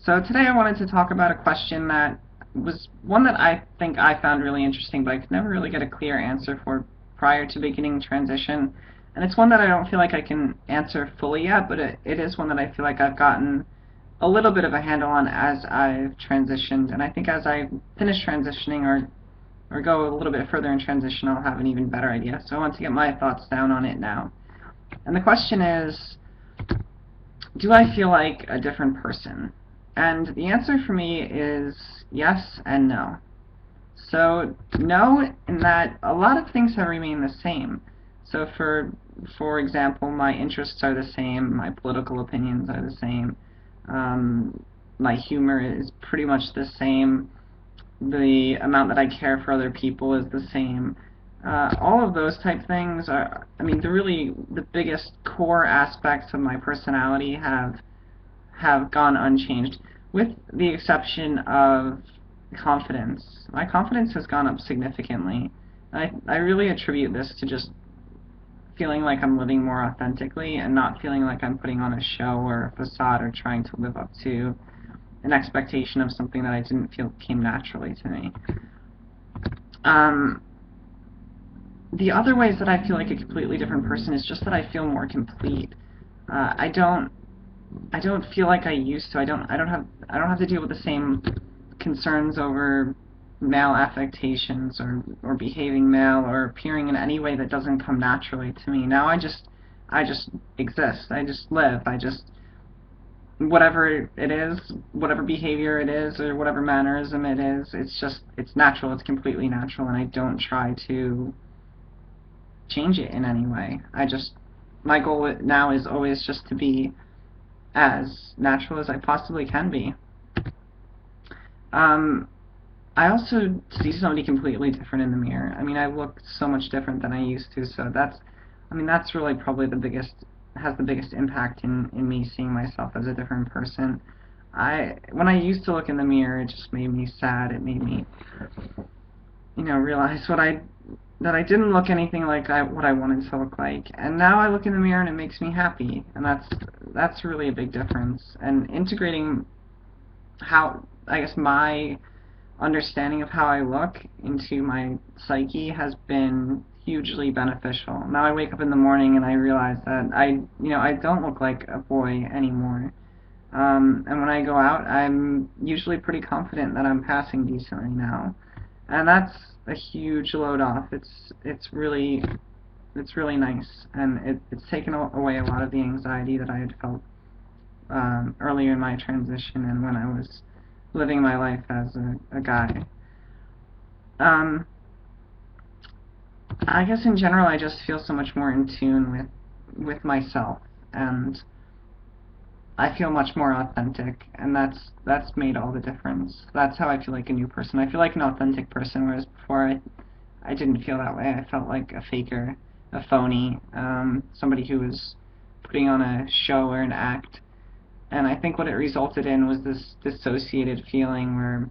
So today I wanted to talk about a question that was one that I think I found really interesting, but I could never really get a clear answer for prior to beginning transition. And it's one that I don't feel like I can answer fully yet, but it is one that I feel like I've gotten a little bit of a handle on as I've transitioned. And I think as I finish transitioning or go a little bit further in transition, I'll have an even better idea. So I want to get my thoughts down on it now. And the question is, do I feel like a different person? And the answer for me is yes and no. So no, in that a lot of things have remained the same. So for example, my interests are the same, my political opinions are the same, my humor is pretty much the same, the amount that I care for other people is the same. All of those type things are, I mean, the biggest core aspects of my personality have gone unchanged, with the exception of confidence. My confidence has gone up significantly. I really attribute this to just feeling like I'm living more authentically and not feeling like I'm putting on a show or a facade or trying to live up to an expectation of something that I didn't feel came naturally to me. The other ways that I feel like a completely different person is just that I feel more complete. I don't feel like I used to. I don't have to deal with the same concerns over male affectations or behaving male or appearing in any way that doesn't come naturally to me. Now I just exist. I just live. I just whatever it is, whatever behavior it is or whatever mannerism it is, it's natural. It's completely natural, and I don't try to change it in any way. My goal now is always just to be as natural as I possibly can be. I also see somebody completely different in the mirror. I mean, I look so much different than I used to, so that's really probably has the biggest impact in me seeing myself as a different person. When I used to look in the mirror, it just made me sad. It made me, realize that I didn't look anything like what I wanted to look like. And now I look in the mirror and it makes me happy, and that's really a big difference. And integrating I guess my understanding of how I look into my psyche has been hugely beneficial. Now I wake up in the morning and I realize that I don't look like a boy anymore. And when I go out, I'm usually pretty confident that I'm passing decently now. And that's a huge load off. It's really nice, and it's taken away a lot of the anxiety that I had felt earlier in my transition and when I was living my life as a guy. I guess in general I just feel so much more in tune with myself, and I feel much more authentic, and that's made all the difference. That's how I feel like a new person. I feel like an authentic person, whereas before I didn't feel that way. I felt like a faker, a phony, somebody who was putting on a show or an act. And I think what it resulted in was this dissociated feeling where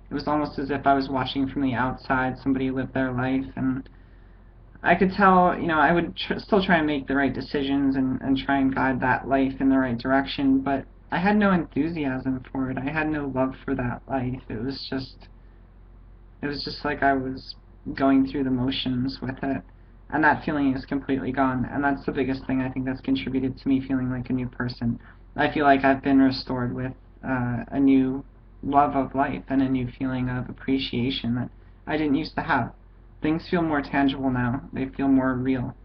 it was almost as if I was watching from the outside somebody live their life, and I could tell, I would still try and make the right decisions and try and guide that life in the right direction, but I had no enthusiasm for it. I had no love for that life. It was just like I was going through the motions with it, and that feeling is completely gone, and that's the biggest thing I think that's contributed to me feeling like a new person. I feel like I've been restored with a new love of life and a new feeling of appreciation that I didn't used to have. Things feel more tangible now. They feel more real.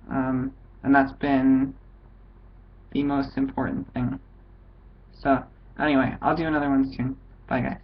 And that's been the most important thing. So, anyway, I'll do another one soon. Bye, guys.